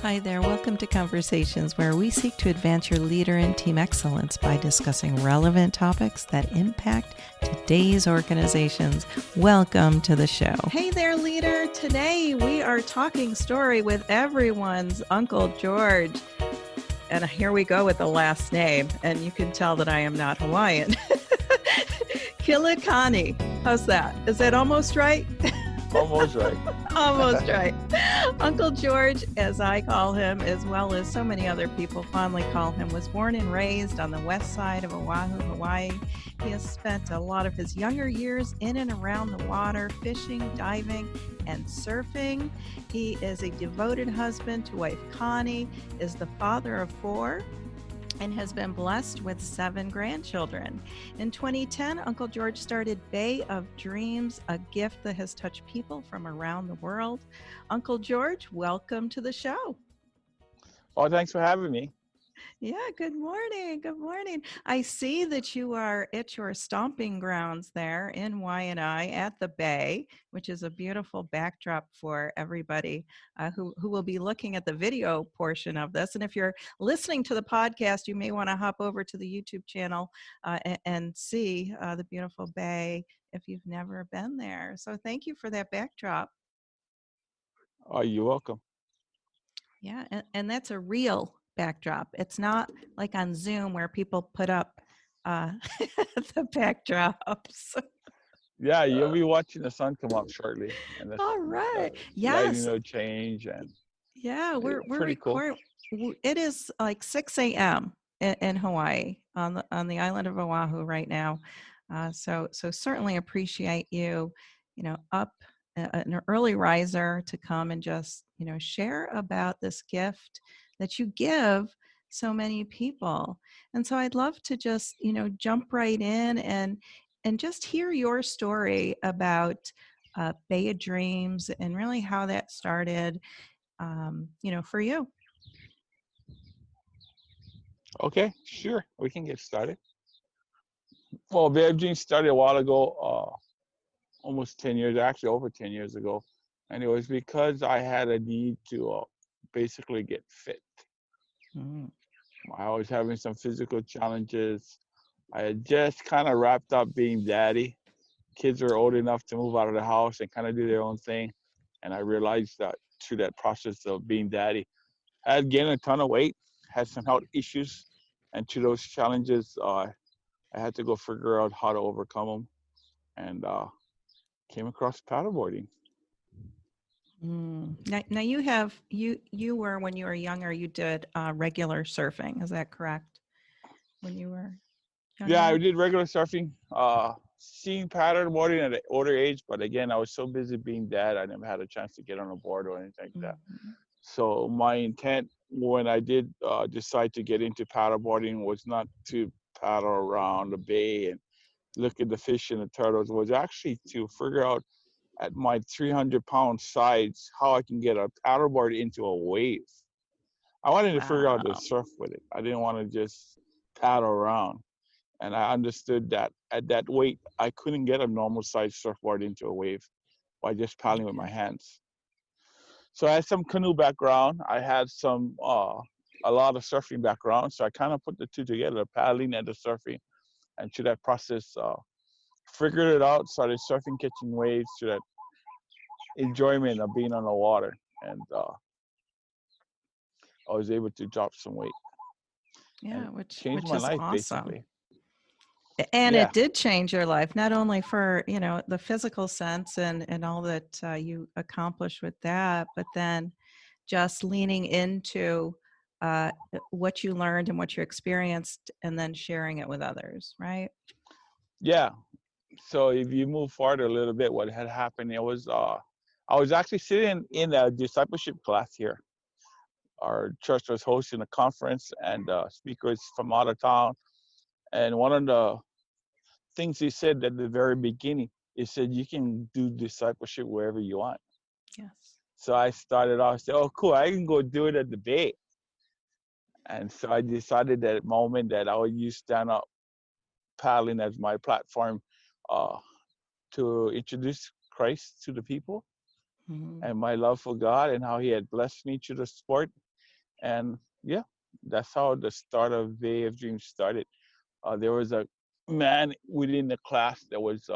Hi there, welcome to Conversations, where we seek to advance your leader and team excellence by discussing relevant topics that impact today's organizations. Welcome to the show. Hey there, leader. Today we are talking story with everyone's Uncle George. And here we go with the last name, and you can tell that I am not Hawaiian. Kili. How's that? Is that almost right? Almost right. Almost right. Uncle George, as I call him, as well as so many other people fondly call him, was born and raised on the west side of Oahu, Hawaii. He has spent a lot of his younger years in and around the water, fishing, diving, and surfing. He is a devoted husband to wife Connie, is the father of 4, and has been blessed with 7 grandchildren. In 2010, Uncle George started Bay of Dreams, a gift that has touched people from around the world. Uncle George, welcome to the show. Oh, thanks for having me. Yeah, good morning. Good morning. I see that you are at your stomping grounds there in Waianae at the Bay, which is a beautiful backdrop for everybody who will be looking at the video portion of this. And if you're listening to the podcast, you may want to hop over to the YouTube channel and see the beautiful Bay if you've never been there. So thank you for that backdrop. Oh, you're welcome. Yeah, and that's a real backdrop. It's not like on Zoom where people put up the backdrops. Yeah, you'll be watching the sun come up shortly, and All right. lighting Yes. will change, and Yeah, we're pretty cool. It is like 6 a.m. in Hawaii on the island of Oahu right now. So certainly appreciate you up an early riser to come and just share about this gift that you give so many people. And so I'd love to just jump right in and just hear your story about Bay of Dreams and really how that started for you. Okay, sure, we can get started. Well, Bay of Dreams started a while ago, almost 10 years, actually over 10 years ago, and it was because I had a need to basically get fit. Mm. I was having some physical challenges. I had just kind of wrapped up being daddy. Kids were old enough to move out of the house and kind of do their own thing. And I realized that through that process of being daddy, I had gained a ton of weight, had some health issues. And to those challenges, I had to go figure out how to overcome them, and came across paddleboarding. Now you were, when you were younger, you did regular surfing. Is that correct? When you were younger? Yeah, I did regular surfing, seeing paddleboarding at an older age. But again, I was so busy being dad, I never had a chance to get on a board or anything like that. Mm-hmm. So my intent when I did decide to get into paddleboarding was not to paddle around the bay and look at the fish and the turtles, was actually to figure out at my 300-pound size how I can get a paddleboard into a wave. I wanted to figure out how to surf with it. I didn't want to just paddle around. And I understood that at that weight, I couldn't get a normal size surfboard into a wave by just paddling with my hands. So I had some canoe background. I had some a lot of surfing background. So I kind of put the two together, the paddling and the surfing. And through that process, figured it out, started surfing, catching waves, through that enjoyment of being on the water. And I was able to drop some weight. Yeah, which changed my is life, awesome. basically. And it did change your life, not only for, the physical sense and all that you accomplished with that, but then just leaning into what you learned and what you experienced and then sharing it with others, right? Yeah. So if you move forward a little bit, what had happened, it was I was actually sitting in a discipleship class here. Our church was hosting a conference, and speakers from out of town. And one of the things he said at the very beginning, he said, you can do discipleship wherever you want. Yes. So I started off, said, oh, cool, I can go do it at the Bay. And so I decided that moment that I would use stand-up paddling as my platform to introduce Christ to the people, and my love for God and how he had blessed me through the sport. And yeah, that's how the start of Bay of Dreams started. There was a man within the class that was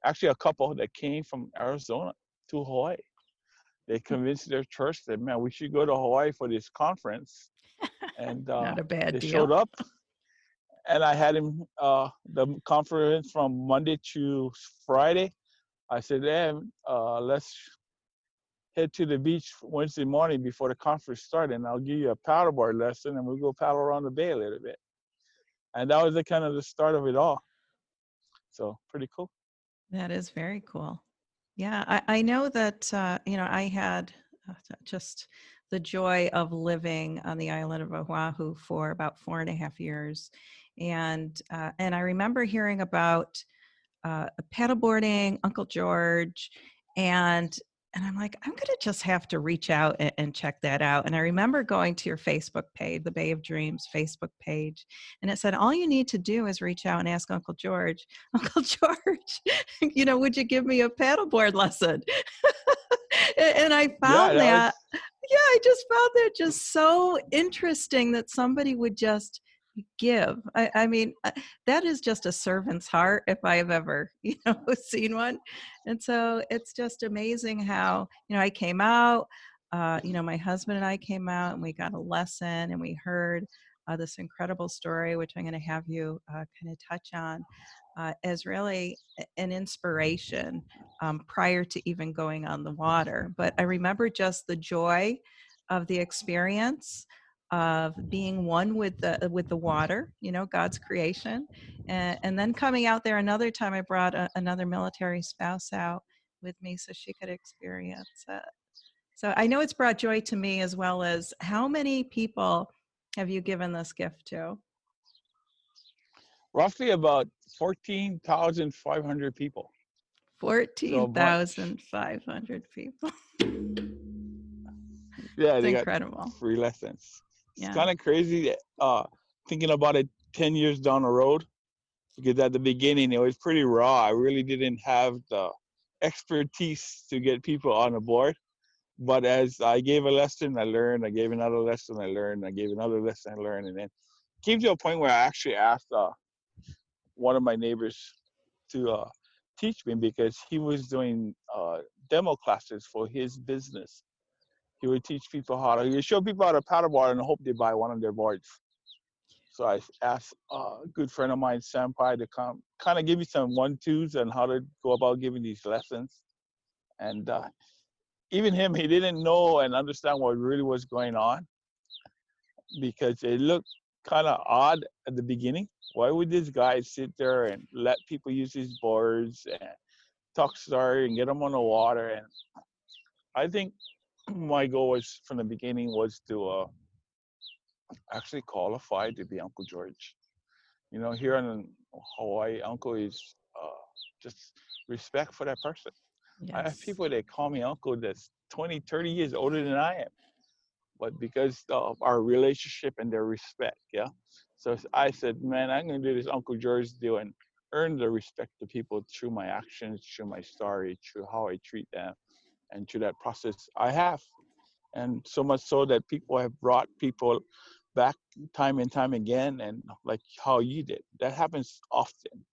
actually a couple that came from Arizona to Hawaii. They convinced their church that, man, we should go to Hawaii for this conference. And Not a bad they deal. showed up, and I had him the conference from Monday to Friday. I said, hey, let's head to the beach Wednesday morning before the conference started, and I'll give you a paddleboard lesson, and we'll go paddle around the bay a little bit. And that was the kind of the start of it all. So pretty cool. That is very cool. Yeah, I know that, I had just the joy of living on the island of Oahu for about 4.5 years. And I remember hearing about paddleboarding, Uncle George, and and I'm like, I'm gonna just have to reach out and check that out. And I remember going to your Facebook page, the Bay of Dreams Facebook page, and it said all you need to do is reach out and ask Uncle George, Uncle George, would you give me a paddleboard lesson? And I Yeah, found that that, was yeah, I just found that just so interesting that somebody would just give. I mean, that is just a servant's heart if I have ever, seen one. And so it's just amazing how, I came out, my husband and I came out and we got a lesson and we heard this incredible story, which I'm going to have you kind of touch on as really an inspiration prior to even going on the water. But I remember just the joy of the experience of being one with the water, God's creation, and then coming out there another time. I brought another military spouse out with me so she could experience it. So I know it's brought joy to me as well. As how many people have you given this gift to? roughly about 14,500 people. So a bunch. 14,500 people. Yeah, It's they got incredible. free lessons. It's Yeah. kind of crazy thinking about it 10 years down the road, because at the beginning it was pretty raw. I really didn't have the expertise to get people on the board. But as I gave a lesson, I learned. I gave another lesson, I learned. I gave another lesson, I learned. And then it came to a point where I actually asked one of my neighbors to teach me, because he was doing demo classes for his business. He would teach people he would show people how to paddleboard and hope they buy one of their boards. So I asked a good friend of mine, Senpai, to come kind of give me some one-twos on how to go about giving these lessons. And even him, he didn't know and understand what really was going on, because it looked kind of odd at the beginning. Why would this guy sit there and let people use his boards and talk story and get them on the water? And I think my goal was from the beginning was to actually qualify to be Uncle George. Here in Hawaii, uncle is just respect for that person. I have Yes. people that call me uncle that's 20, 30 years older than I am, but because of our relationship and their respect, yeah. So I said, man, I'm going to do this Uncle George deal and earn the respect of people through my actions, through my story, through how I treat them, and through that process I have. And so much so that people have brought people back time and time again, and like how you did. That happens often.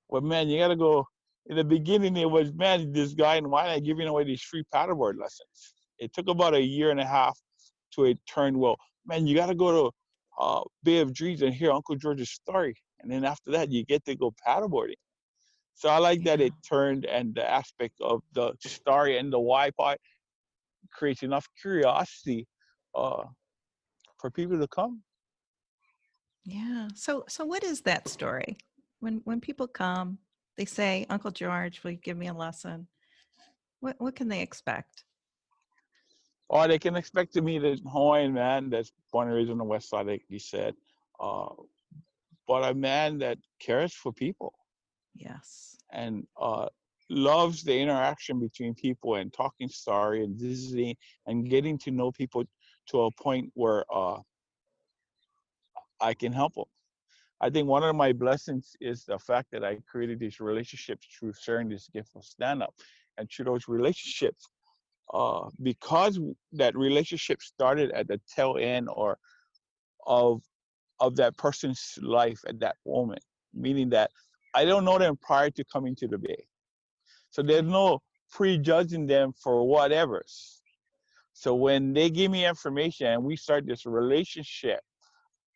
Well, man, you got to go. In the beginning, it was, man, this guy, and why am I giving away these free paddleboard lessons? It took about a year and a half to it turned, well, man, you got to go to Bay of Dreams and hear Uncle George's story. And then after that, you get to go paddleboarding. So I like that Yeah. it turned, and the aspect of the story and the why part creates enough curiosity uh, for people to come. Yeah. So what is that story? When people come, they say, Uncle George, will you give me a lesson? What can they expect? Or they can expect to meet a Hawaiian man that's born and raised on the west side, like you said, uh, but a man that cares for people Yes. and loves the interaction between people and talking story and visiting and getting to know people to a point where I can help them. I think one of my blessings is the fact that I created these relationships through sharing this gift of stand up. And through those relationships, because that relationship started at the tail end or of of that person's life at that moment, meaning that I don't know them prior to coming to the Bay. So there's Okay. no prejudging them for whatever's. So when they give me information and we start this relationship,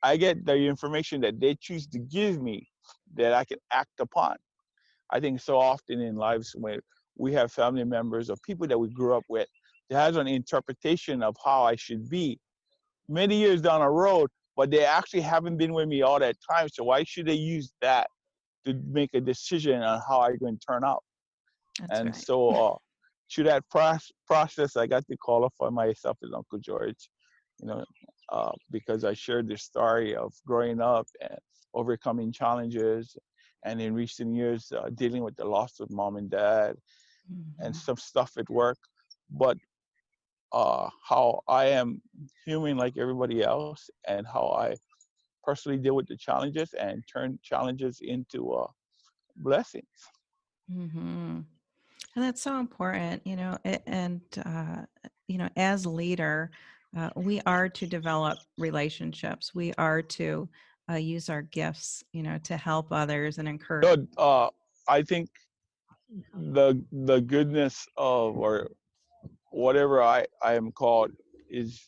I get the information that they choose to give me that I can act upon. I think so often in lives when we have family members or people that we grew up with, that has an interpretation of how I should be many years down the road, but they actually haven't been with me all that time. So why should they use that to make a decision on how I'm going to turn out? That's And right. so through that process, I got to qualify myself as Uncle George, you know, because I shared the story of growing up and overcoming challenges, and in recent years dealing with the loss of mom and dad and Hmm. some stuff at work. But how I am human like everybody else, and how I personally deal with the challenges and turn challenges into blessings. Hmm. And that's so important, and as leader, we are to develop relationships. We are to use our gifts, to help others and encourage. So I think the goodness of or whatever I am called is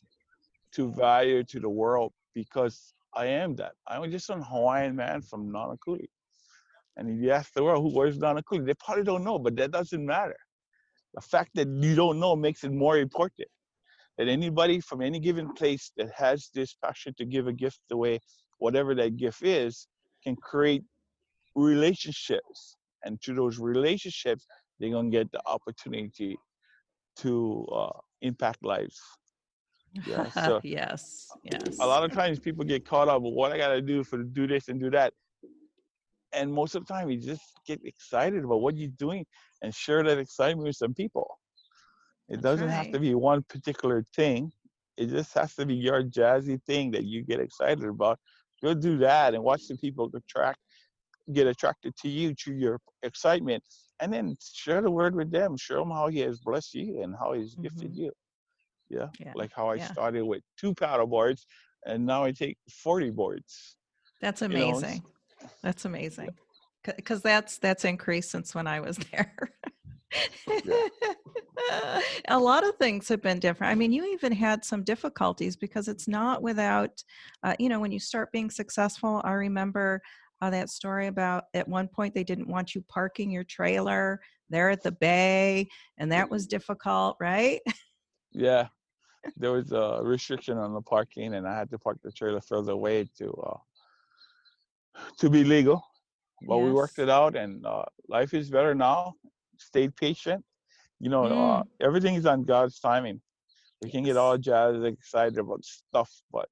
to value to the world because I am that. I'm just a Hawaiian man from Nanakuli. And if you ask the world where's Nanakuli, they probably don't know, but that doesn't matter. The fact that you don't know makes it more important. That anybody from any given place that has this passion to give a gift away, whatever that gift is, can create relationships. And through those relationships, they're going to get the opportunity to impact lives. Yeah. So Yes, a yes, lot of times people get caught up with what I got to do for to do this and do that. And most of the time, you just get excited about what you're doing and share that excitement with some people. It that's doesn't have right. to be one particular thing. It just has to be your jazzy thing that you get excited about. Go do that and watch the people get attracted to you through your excitement, and then share the word with them. Show them how he has blessed you and how he's gifted Hmm. you. Yeah, Yeah, like how I yeah, started with 2 paddle boards, and now I take 40 boards. that's You know, amazing. That's amazing. Because that's increased since when I was there. yeah, A lot of things have been different. I mean, you even had some difficulties because it's not without, when you start being successful. I remember that story about at one point they didn't want you parking your trailer there at the bay, and that was difficult, right? yeah. There was a restriction on the parking, and I had to park the trailer further away to be legal. But we worked Yes. it out, and life is better now. Stayed patient. Mm, Everything is on God's timing. We can get yes, all jazzed, excited about stuff, but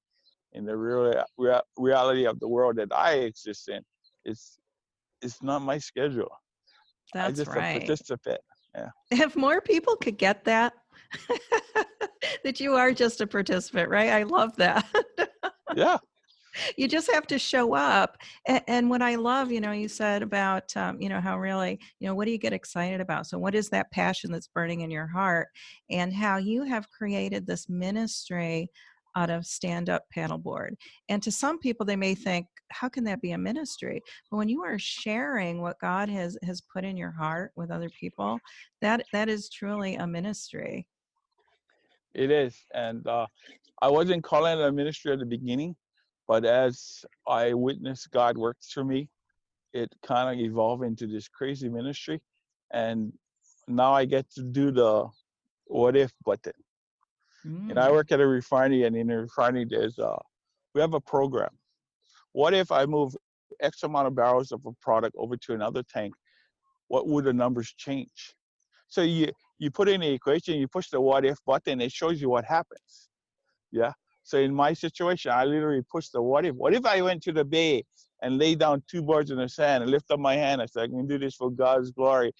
in the reality of the world that I exist in, it's it's not my schedule. I that's just a right. participant. Yeah, If more people could get that, that you are just a participant, right? I love that. yeah, You just have to show up. And what I love, you said about, how really, what do you get excited about? So, what is that passion that's burning in your heart? And how you have created this ministry out of stand up paddleboard. And to some people, they may think, how can that be a ministry? But when you are sharing what God has put in your heart with other people, that is truly a ministry. it is. And I wasn't calling it a ministry at the beginning, but as I witnessed God work through me, it kind of evolved into this crazy ministry. And now I get to do the what if button. And I Mm, work at a refinery, and in a refinery, we have a program. What if I move X amount of barrels of a product over to another tank? What would the numbers change? So you put in the equation, you push the what if button, it shows you what happens. Yeah. So in my situation, I literally pushed the what if. What if I went to the bay and lay down 2 boards in the sand and lift up my hand and said, I can do this for God's glory.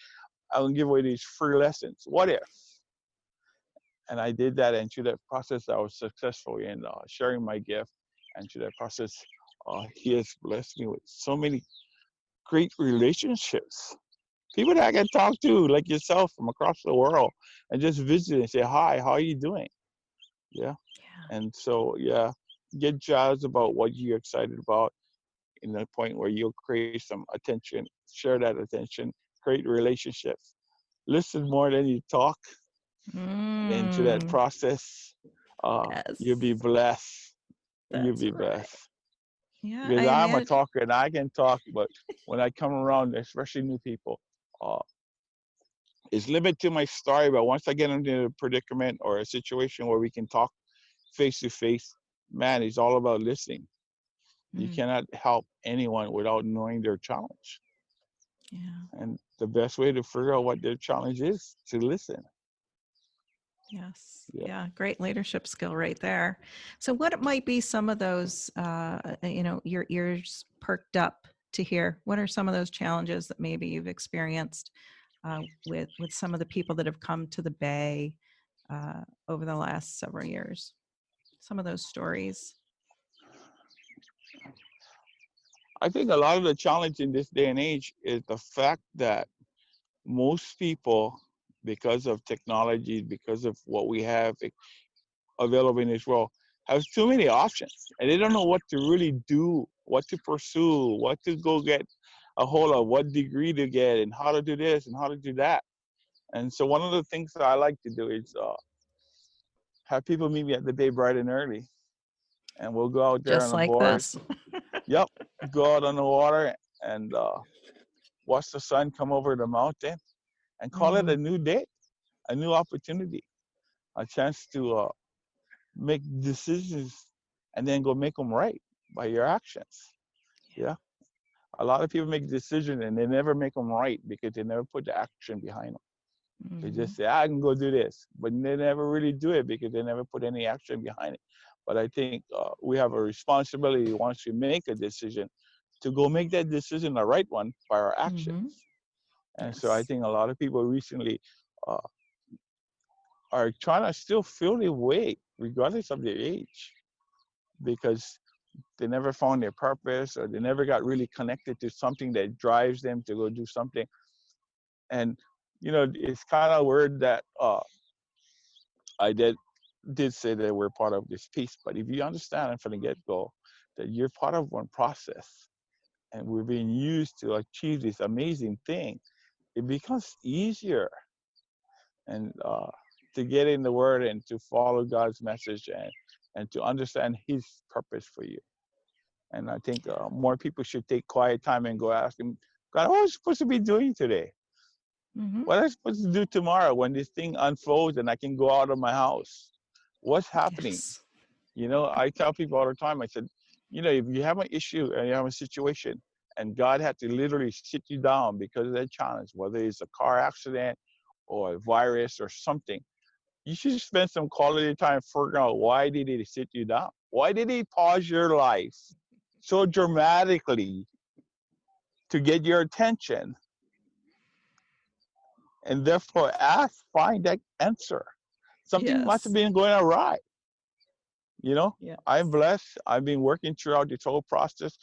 I will give away these free lessons. What if? And I did that, and through that process, I was successful in sharing my gift. And through that process, he has blessed me with so many great relationships. People that I can talk to, like yourself, from across the world, and just visit and say hi. How are you doing? Yeah. Yeah. And so, yeah, get jazzed about what you're excited about in the point where you'll create some attention, share that attention, create relationships. Listen more than you talk, and into that Mm, process, you'll be yes, blessed. You'll that's be right. blessed. Yeah, I Because I'm a imagine. talker and I can talk, but when I come around, especially new people, uh, it's limited to my story. But once I get into a predicament or a situation where we can talk face to face, man, it's all about listening. You Mm, cannot help anyone without knowing their challenge. yeah. And the best way to figure out what their challenge is to listen. Yes. Yeah. Yeah. Great leadership skill right there. So, what might be some of those, your ears perked up to hear? What are some of those challenges that maybe you've experienced with some of the people that have come to the Bay over the last several years? Some of those stories. I think a lot of the challenge in this day and age is the fact that most people, because of technology, because of what we have available in this world, have too many options, and they don't know what to really do, what to pursue, what to go get a hold of, what degree to get, and how to do this and how to do that. And so one of the things that I like to do is have people meet me at the bay bright and early, and we'll go out there on Just the like board. this. Yep, go out on the water and watch the sun come over the mountain, and call it Mm, a new day, a new opportunity, a chance to make decisions and then go make them right by your actions. Yeah. A lot of people make decisions and they never make them right because they never put the action behind them. They mm-hmm. just say, I can go do this, but they never really do it because they never put any action behind it. But I think we have a responsibility once we make a decision to go make that decision the right one by our actions. Mm-hmm. And so I Yes. think a lot of people recently uh, are trying to still feel their way, regardless of their age, because they never found their purpose or they never got really connected to something that drives them to go do something. And it's kind of weird that I did say that we're part of this piece, but if you understand from the get-go that you're part of one process and we're being used to achieve this amazing thing, it becomes easier and to get in the word and to follow God's message and to understand his purpose for you. And I think Yeah. more people should take quiet time and go ask him, God, what am I supposed to be doing today? Mm-hmm. What am I supposed to do tomorrow when this thing unfolds and I can go out of my house? What's happening? Yes. I tell people all the time, I said, if you have an issue and you have a situation and God had to literally sit you down because of that challenge, whether it's a car accident or a virus or something, you should spend some quality time figuring out why did he sit you down? Why did he pause your life so dramatically to get your attention and therefore find that answer? Something must have Yes. been going awry. You know, Yes. I'm blessed. I've been working throughout this whole process.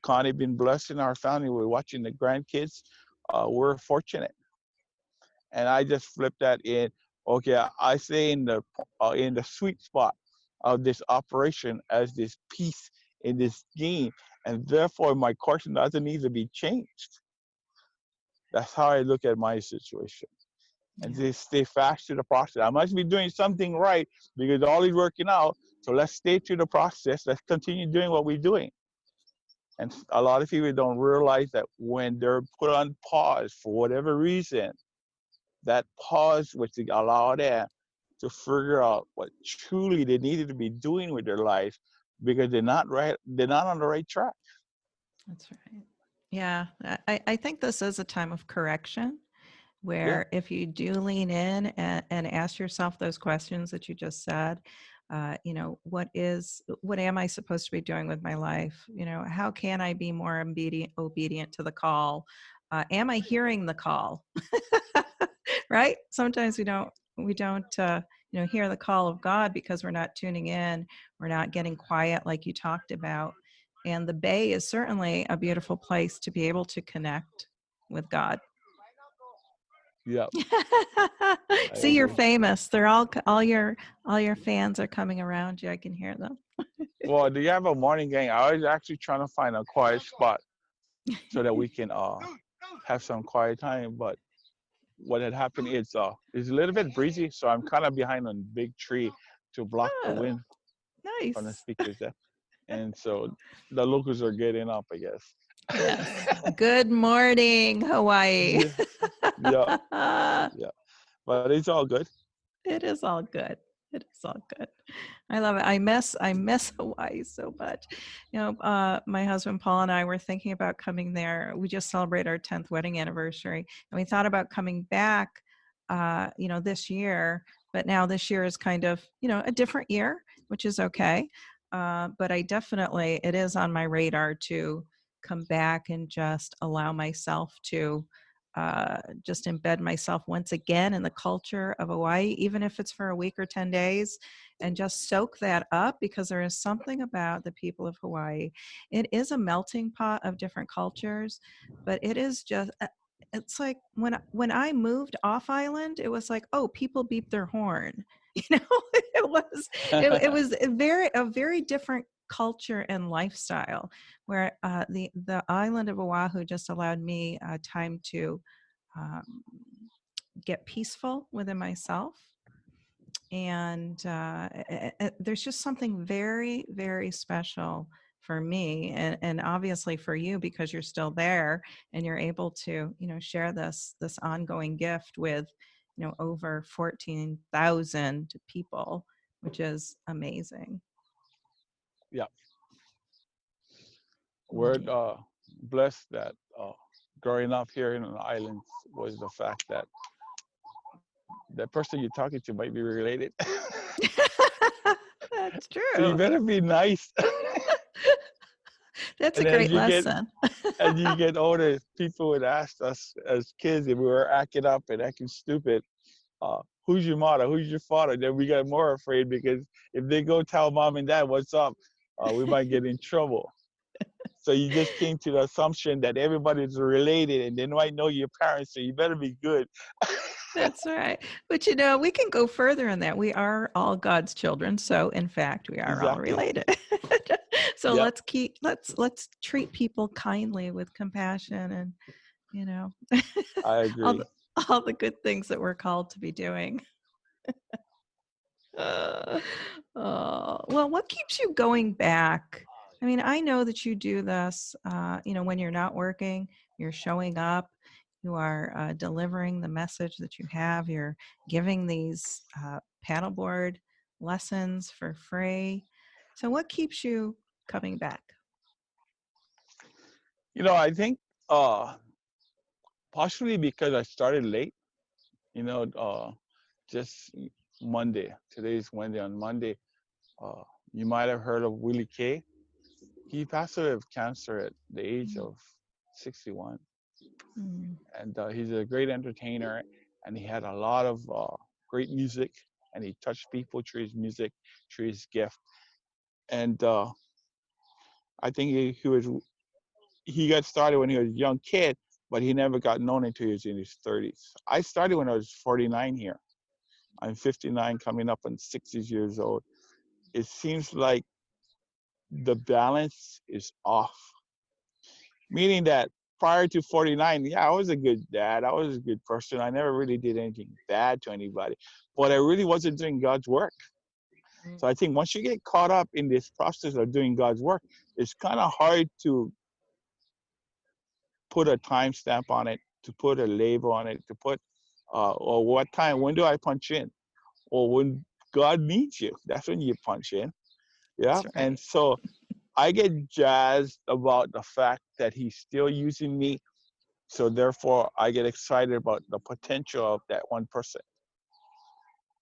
Connie been blessed in our family. We're watching the grandkids. We're fortunate, and I just flip that in. Okay, I say in the sweet spot of this operation as this piece in this game, and therefore my question doesn't need to be changed. That's how I look at my situation, and Yeah. just stay fast to the process. I must be doing something right because all is working out. So let's stay to the process. Let's continue doing what we're doing. And a lot of people don't realize that when they're put on pause for whatever reason, that pause was to allow them to figure out what truly they needed to be doing with their life because they're not on the right track. That's right. Yeah. I think this is a time of correction Yeah. where if you do lean in and ask yourself those questions that you just said, what am I supposed to be doing with my life? How can I be more obedient to the call? Am I hearing the call? Right? Sometimes we don't hear the call of God because we're not tuning in. We're not getting quiet like you talked about. And the Bay is certainly a beautiful place to be able to connect with God. Yeah, I See, you're agree. famous. They're all your fans are coming around you. I can hear them. Well, do you have a morning gang? I was actually trying to find a quiet spot so that we can have some quiet time. But what had happened is it's a little bit breezy, so I'm kind of behind a big tree to block the Oh, wind from the nice. speakers there. And so the locals are getting up, I guess. Yes. Good morning, Hawaii. Yeah, yeah, yeah. But it's all good. It is all good. It is all good. I love it. I miss Hawaii so much. My husband Paul and I were thinking about coming there. We just celebrated our 10th wedding anniversary, and we thought about coming back, this year. But now this year is kind of, a different year, which is okay. But it is on my radar to come back and just allow myself to just embed myself once again in the culture of Hawaii, even if it's for a week or 10 days, and just soak that up, because there is something about the people of Hawaii. It is a melting pot of different cultures, but it is just. It's like when I moved off island, it was like, oh, people beep their horn. It was a very different culture and lifestyle, where the island of Oahu just allowed me time to um, get peaceful within myself. And there's just something very, very special for me, and obviously for you, because you're still there and you're able to, share this ongoing gift with, over 14,000 people, which is amazing. Yeah, we're Yeah. blessed that growing up here in the islands was the fact that the person you're talking to might be related. That's So you true. better be nice. That's a And as great you get lesson. as you get older, people would ask us as kids if we were acting up and acting stupid, who's your mother? Who's your father? Then we got more afraid because if they go tell mom and dad what's up, we might get in trouble. So you just came to the assumption that everybody's related and they might know your parents, so you better be good. That's right. But we can go further in that. We are all God's children, so in fact, we are all Exactly. related. So Yep. let's treat people kindly with compassion, and you know I all agree. the all the good things that we're called to be doing. Uh, well, what keeps you going back? I mean, I know that you do this, when you're not working, you're showing up, you are delivering the message that you have, you're giving these paddleboard lessons for free. So, what keeps you coming back? I think uh partially because I started late, you know, just Monday. Today's Wednesday. On Monday, uh you might have heard of Willie K. He passed away of cancer at the age Mm, of 61. mm, And he's a great entertainer, and he had a lot of great music, and he touched people through his music, through his gift. And I think he got started when he was a young kid, but he never got known until he was in his 30s. I started when I was 49 here. I'm 59, coming up on 60 years old. It seems like the balance is off, meaning that prior to 49, yeah, I was a good dad. I was a good person. I never really did anything bad to anybody, but I really wasn't doing God's work. mm. So I think once you get caught up in this process of doing God's work, it's kind of hard to put a timestamp on it, to put a label on it, to put, or what time, when do I punch in? Or when God needs you, that's when you punch in. Yeah. That's And right. so I get jazzed about the fact that he's still using me. So therefore, I get excited about the potential of that one person.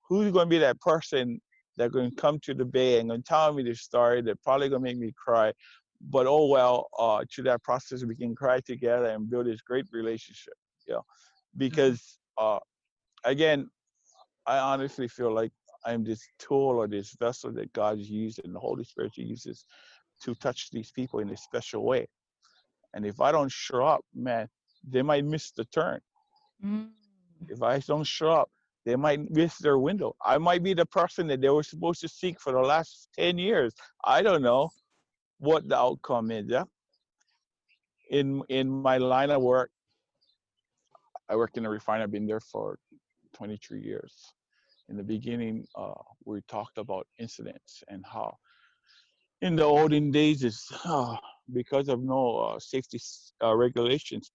Who's going to be that person that's going to come to the Bay and going to tell me this story? They're probably going to make me cry. But oh well, through that process, we can cry together and build this great relationship. You know, Mhm. because again, I honestly feel like I'm this tool or this vessel that God uses and the Holy Spirit uses to touch these people in a special way. And if I don't show up, man, they might miss the turn. Mm. If I don't show up, they might miss their window. I might be the person that they were supposed to seek for the last 10 years. I don't know what the outcome is. Yeah? In my line of work, I work in a refinery. I've been there for 23 years. In the beginning, we talked about incidents and how in the olden days, is because of no safety regulations,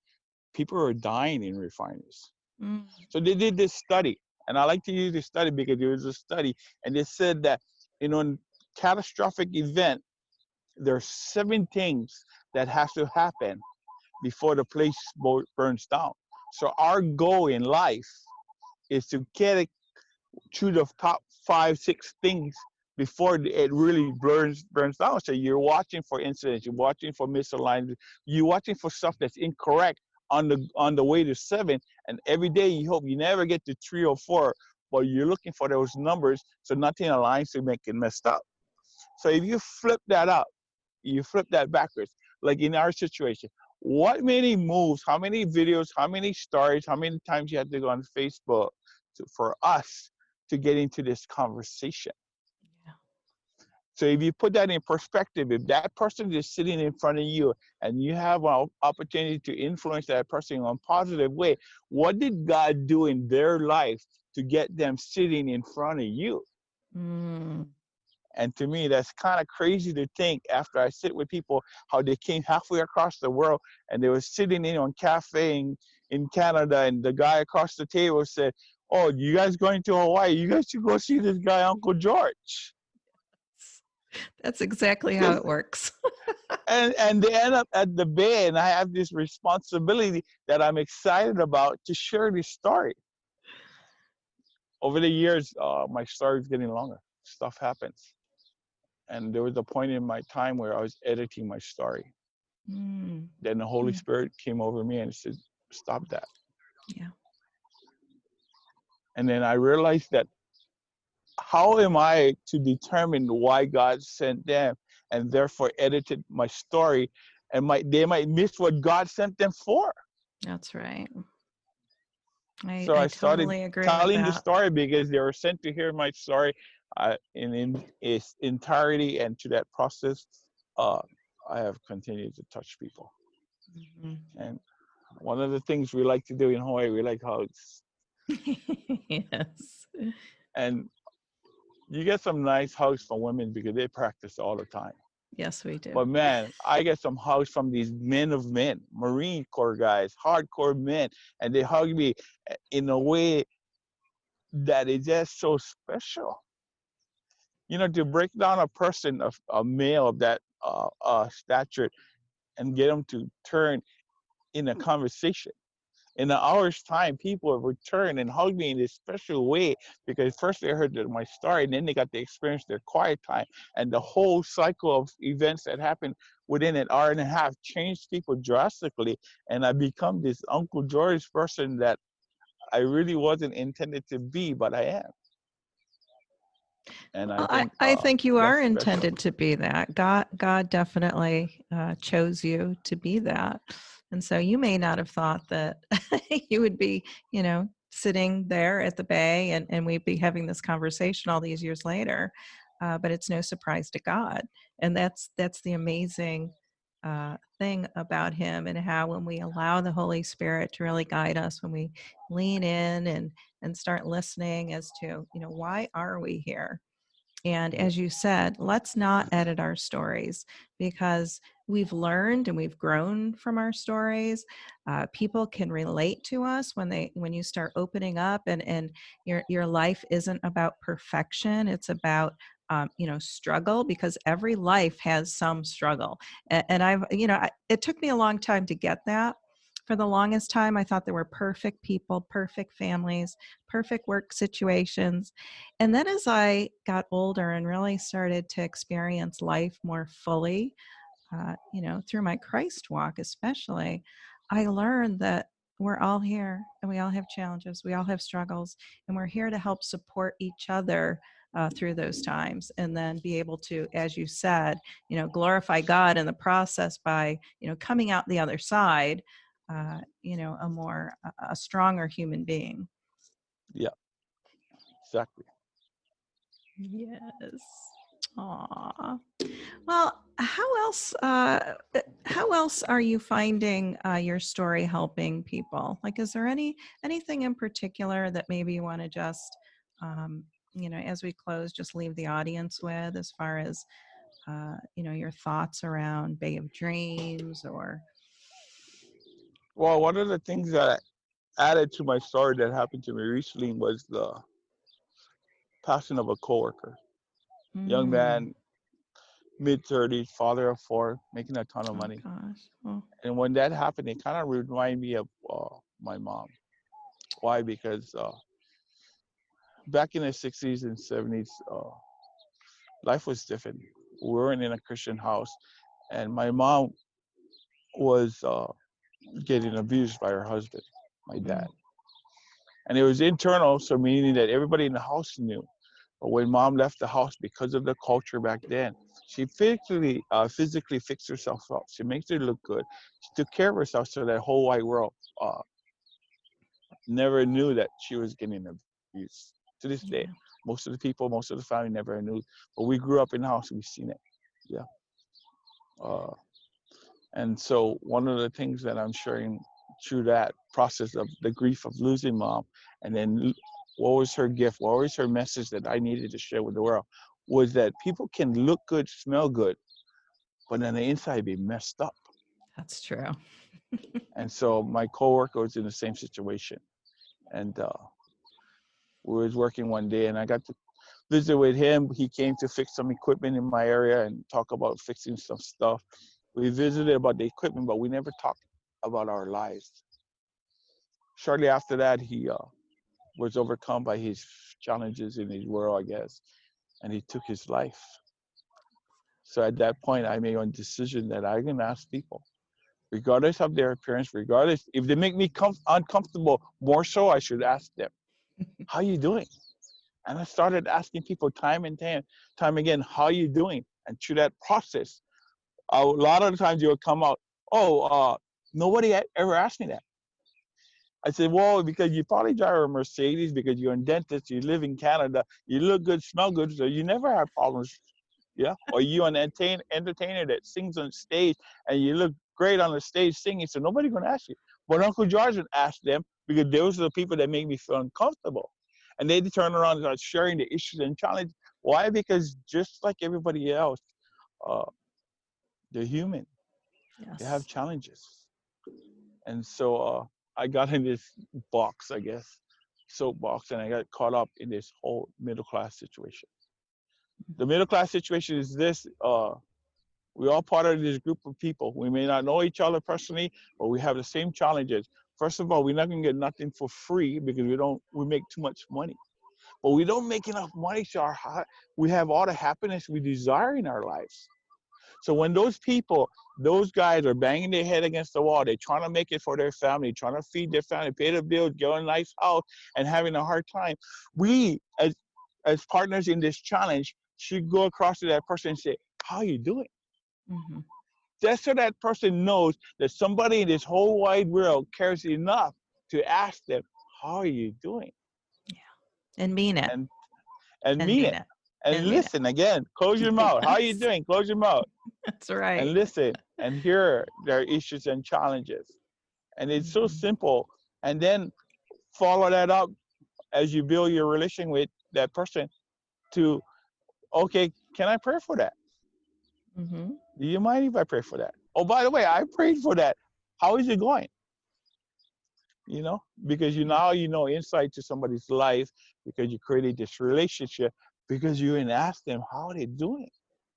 people are dying in refineries. Mm. So they did this study, and I like to use this study because it was a study, and they said that in catastrophic event, there are 7 things that have to happen before the place burns down. So our goal in life is to get it to the top 5, 6 things before it really burns down. So you're watching for incidents, you're watching for misalignment, you're watching for stuff that's incorrect on the way to 7, and every day you hope you never get to 3 or 4, but you're looking for those numbers so nothing aligns to make it messed up. So if you flip that up, you flip that backwards, like in our situation, what many moves, how many videos, how many stories, how many times you had to go on Facebook for us to get into this conversation? Yeah. So if you put that in perspective, if that person is sitting in front of you and you have an opportunity to influence that person in a positive way, what did God do in their life to get them sitting in front of you? Mm. And to me, that's kind of crazy to think after I sit with people, how they came halfway across the world and they were sitting in on cafe in Canada, and the guy across the table said, "Oh, you guys going to Hawaii? You guys should go see this guy, Uncle George." That's exactly how it works. And they end up at the Bay, and I have this responsibility that I'm excited about to share this story. Over the years, my story is getting longer. Stuff happens. And there was a point in my time where I was editing my story. Mm. Then the Holy Spirit came over me and said, "Stop that." Yeah. And then I realized that how am I to determine why God sent them and therefore edited my story, and they might miss what God sent them for. That's right. So I I started totally agree with telling the that. story because they were sent to hear my story in its entirety, and to that process, uh, I have continued to touch people. Mm-hmm. And one of the things we like to do in Hawaii, we like hugs. Yes. And you get some nice hugs from women because they practice all the time. Yes, we do. But man, I get some hugs from these men of men, Marine Corps guys, hardcore men, and they hug me in a way that is just so special. You know, to break down a person, a male of that stature, and get them to turn in a conversation. In an hour's time, people have returned and hugged me in this special way because first they heard my story, and then they got to experience their quiet time. And the whole cycle of events that happened within an hour and a half changed people drastically. And I become this Uncle George person that I really wasn't intended to be, but I am. And I Well, think I think you that's are special. intended to be that. God definitely chose you to be that. And so you may not have thought that you would be, sitting there at the Bay and we'd be having this conversation all these years later. But it's no surprise to God. And that's the amazing thing about him, and how when we allow the Holy Spirit to really guide us, when we lean in and start listening as to, why are we here? And as you said, let's not edit our stories, because we've learned and we've grown from our stories. People can relate to us when you start opening up, and your life isn't about perfection. It's about struggle, because every life has some struggle. And it took me a long time to get that. For the longest time, I thought there were perfect people, perfect families, perfect work situations. And then as I got older and really started to experience life more fully, through my Christ walk especially, I learned that we're all here and we all have challenges, we all have struggles, and we're here to help support each other through those times, and then be able to, as you said, glorify God in the process by, coming out the other side, a stronger human being. Yeah, exactly. Yes. Aw. Well, how else are you finding your story helping people? Like, is there anything in particular that maybe you want to just, um, as we close, just leave the audience with, as far as your thoughts around Bay of Dreams or. Well, one of the things that added to my story that happened to me recently was the passing of a coworker. Young Mm, man, mid-30s, father of four, making a ton of oh money. gosh. Oh, And when that happened, it kind of reminded me of my mom. Why? Because back in the 60s and 70s, life was different. We weren't in a Christian house, and my mom was getting abused by her husband, my dad. mm, And it was internal, so meaning that everybody in the house knew. But when mom left the house, because of the culture back then, she physically fixed herself up. She makes her look good. She took care of herself so that whole wide world never knew that she was getting abused. To this day, yeah, most of the people, most of the family never knew. But we grew up in the house, we've seen it. Yeah. Uh, and so one of the things that I'm sharing through that process of the grief of losing mom, and then what was her gift, what was her message that I needed to share with the world, was that people can look good, smell good, but on the inside be messed up. that's true. And so my coworker was in the same situation, and we was working one day, and I got to visit with him. He came to fix some equipment in my area and talk about fixing some stuff. We visited about the equipment, but we never talked about our lives. Shortly after that, he was overcome by his challenges in his world, I guess, and he took his life. So at that point, I made a decision that I'm gonna ask people, regardless of their appearance, regardless if they make me uncomfortable, more so, I should ask them, "How you doing?" And I started asking people time and time again, "How you doing?" And through that process, a lot of the times you will come out, "Oh, nobody ever asked me that." I said, well, because you probably drive a Mercedes, because you're a dentist, you live in Canada, you look good, smell good, so you never have problems. Yeah. Or you an entertainer that sings on stage and you look great on the stage singing, so nobody's gonna ask you. But Uncle George would ask them because those are the people that make me feel uncomfortable. And they turn around and start sharing the issues and challenges. Why? Because just like everybody else, uh, they're human. They have Yes. challenges. And so I got in this box, I guess, soapbox, and I got caught up in this whole middle class situation. The middle class situation is this: we all part of this group of people. We may not know each other personally, but we have the same challenges. First of all, we're not gonna get nothing for free because we make too much money. But we don't make enough money so we have all the happiness we desire in our lives. So when those people, those guys are banging their head against the wall, they're trying to make it for their family, trying to feed their family, pay the bills, get a nice house, and having a hard time. We, as partners in this challenge, should go across to that person and say, "How are you doing?" Hmm. Just so that person knows that somebody in this whole wide world cares enough to ask them, "How are you doing?" Yeah. And mean it. And and And mean mean it. it. And And mean listen again. Close your mouth. "How are you it. doing?" Close your mouth. That's right. And listen and hear their issues and challenges. And it's so Hmm. simple. And then follow that up as you build your relation with that person to, okay, can I pray for that? Hmm. Do you mind if I pray for that? Oh, by the way, I prayed for that. How is it going? You know, because Yeah. you know insight to somebody's life because you created this relationship because you didn't ask them how they're doing.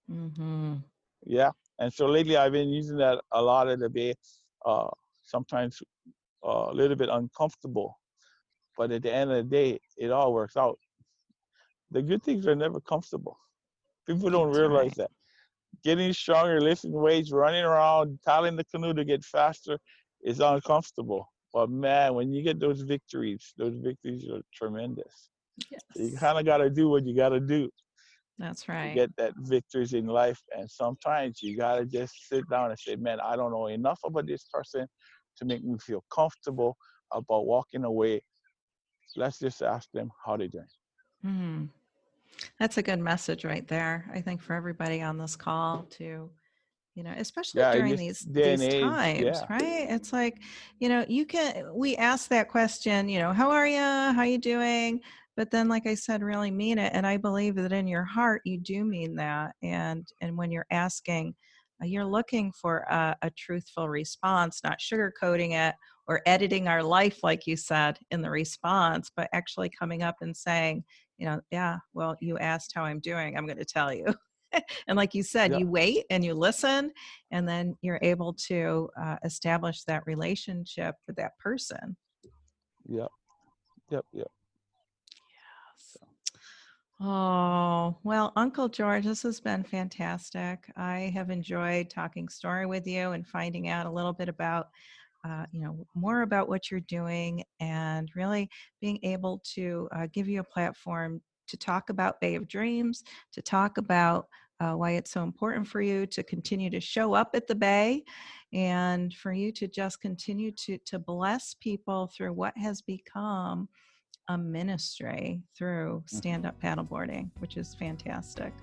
Hmm. Yeah. And so lately I've been using that a lot of the day, uh, sometimes a little bit uncomfortable. But at the end of the day, it all works out. The good things are never comfortable. People don't That's realize right. that. Getting stronger, lifting weights, running around, paddling the canoe to get faster is uncomfortable. But man, when you get those victories are tremendous. So you Yes. kind of got to do what you got to do That's to right. get that victories in life. And sometimes you got to just sit down and say, man, I don't know enough about this person to make me feel comfortable about walking away let's just ask them how they're doing. Mhm. That's a good message right there. I think for everybody on this call to, especially Yeah, in during this these day and these age, times, yeah, right? It's like, we ask that question, how are you? How you doing? But then, like I said, really mean it. And I believe that in your heart, you do mean that. And when you're asking, you're looking for a truthful response, not sugarcoating it or editing our life, like you said, in the response, but actually coming up and saying, yeah, well, you asked how I'm doing. I'm going to tell you. And like you said, yeah, you wait and you listen, and then you're able to establish that relationship with that person. yeah, yep, yep. Oh, well, Uncle George, this has been fantastic. I have enjoyed talking story with you and finding out a little bit about, more about what you're doing and really being able to give you a platform to talk about Bay of Dreams, to talk about why it's so important for you to continue to show up at the Bay and for you to just continue to bless people through what has become a ministry through Hmm. stand-up paddleboarding, which is fantastic.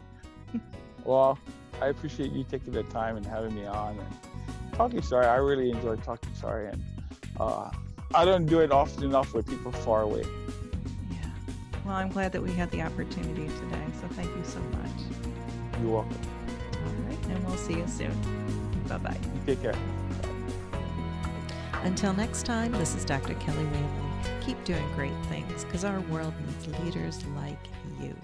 Well, I appreciate you taking the time and having me on and talking sorry. I really enjoy talking sorry, and I don't do it often enough with people far away. Yeah. Well, I'm glad that we had the opportunity today. So thank you so much. You're welcome. All right. And we'll see you soon. Bye-bye. You take care. Until next time, this is Dr. Kelly Whaley. Keep doing great things because our world needs leaders like you.